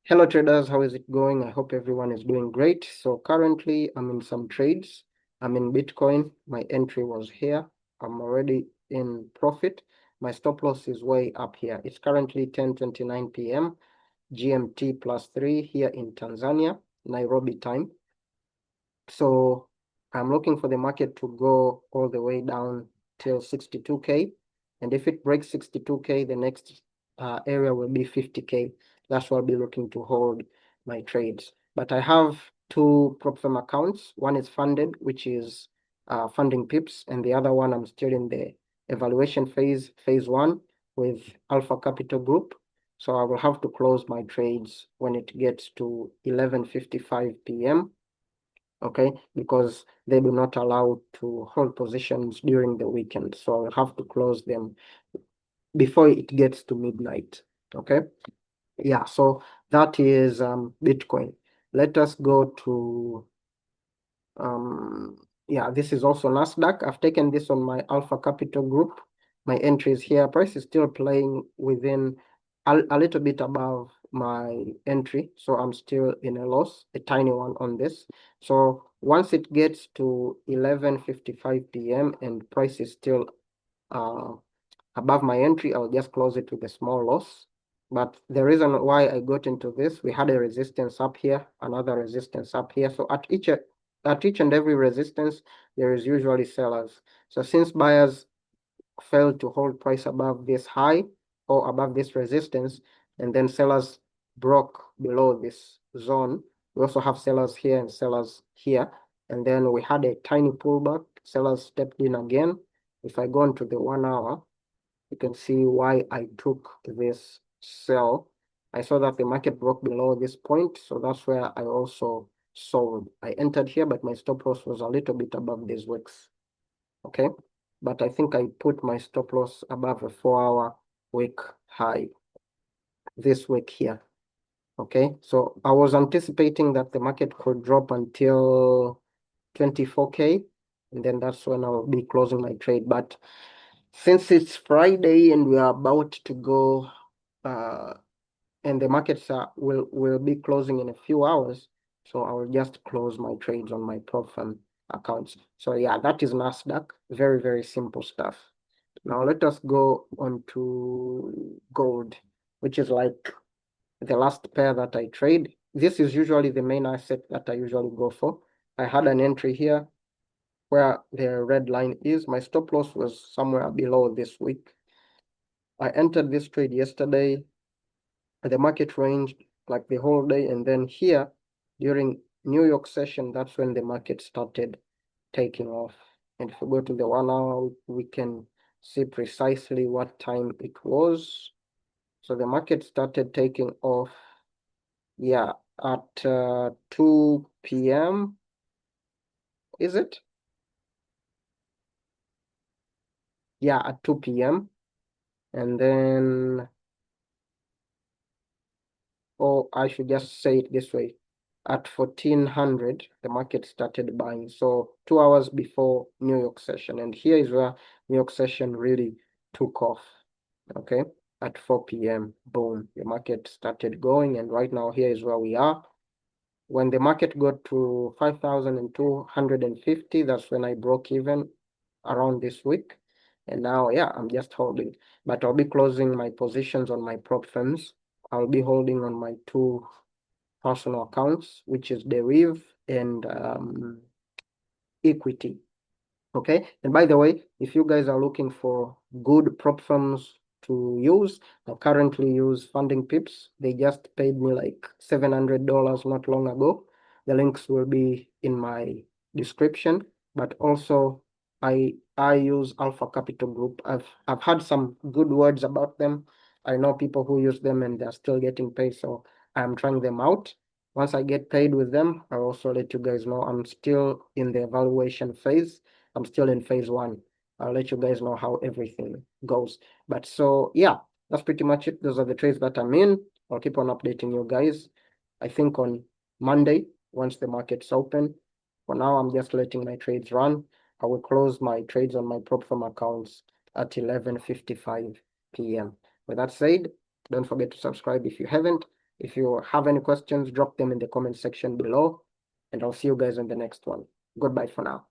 Hello traders, how is it going? I hope everyone is doing great. So currently I'm in some trades. I'm in Bitcoin. My entry was here. I'm already in profit. My stop loss is way up here. It's currently 10:29 p.m. GMT +3 here in Tanzania, Nairobi time. So I'm looking for the market to go all the way down till 62K. And if it breaks 62K, the next area will be 50K. That's what I'll be looking to hold my trades. But I have two prop firm accounts. One is funded, which is funding pips, and the other one I'm still in the evaluation phase one with Alpha Capital Group. So I will have to close my trades when it gets to 11:55 p.m. Okay, because they do not allow to hold positions during the weekend. So I'll have to close them before it gets to midnight. Okay. Yeah, so that is Bitcoin. Let us go to yeah, this is also Nasdaq. I've taken this on my Alpha Capital Group. My entries here. Price is still playing within a little bit above my entry, so I'm still in a loss, a tiny one on this. So once it gets to 11:55 p.m. and price is still above my entry, I'll just close it with a small loss. But the reason why I got into this, we had a resistance up here, another resistance up here. So at each and every resistance, there is usually sellers. So since buyers failed to hold price above this high or above this resistance, and then sellers broke below this zone, we also have sellers here and sellers here. And then we had a tiny pullback, sellers stepped in again. If I go into the 1 hour, you can see why I took this sell. I saw that the market broke below this point, so that's where I also sold. I entered here, but my stop loss was a little bit above these wicks. Okay, but I think I put my stop loss above a 4-hour wick high, this wick here. Okay, so I was anticipating that the market could drop until 24K, and then that's when I'll be closing my trade. But since it's Friday and we are about to go, and the markets will be closing in a few hours, so I will just close my trades on my prop firm accounts. So yeah, that is Nasdaq. Very, very simple stuff. Now let us go on to gold, which is like the last pair that I trade. This is usually the main asset that I usually go for. I had an entry here where the red line is. My stop loss was somewhere below this week. I entered this trade yesterday. The market ranged like the whole day, and then here during New York session, that's when the market started taking off. And if we go to the 1 hour, we can see precisely what time it was. So the market started taking off, yeah, at 2 p.m. Is it? Yeah, at 2 p.m. And then, or I should just say it this way. At 1400, the market started buying. So 2 hours before New York session. And here is where New York session really took off. Okay. At 4 p.m. Boom. The market started going. And right now, here is where we are. When the market got to 5,250, that's when I broke even around this week. And now, yeah, I'm just holding. But I'll be closing my positions on my prop firms. I'll be holding on my two personal accounts, which is Deriv and Equity. Okay. And by the way, if you guys are looking for good prop firms to use, I currently use Funding Pips. They just paid me like $700 not long ago. The links will be in my description. But also, I use Alpha Capital Group. I've had some good words about them. I know people who use them and they're still getting paid, so I'm trying them out. Once I get paid with them, I'll also let you guys know. I'm still in the evaluation phase. I'm still in phase one. I'll let you guys know how everything goes. But so yeah, that's pretty much it. Those are the trades that I'm in. I'll keep on updating you guys. I think on Monday, once the market's open. For now, I'm just letting my trades run. I will close my trades on my prop firm accounts at 11:55 p.m. With that said, don't forget to subscribe if you haven't. If you have any questions, drop them in the comment section below, and I'll see you guys on the next one. Goodbye for now.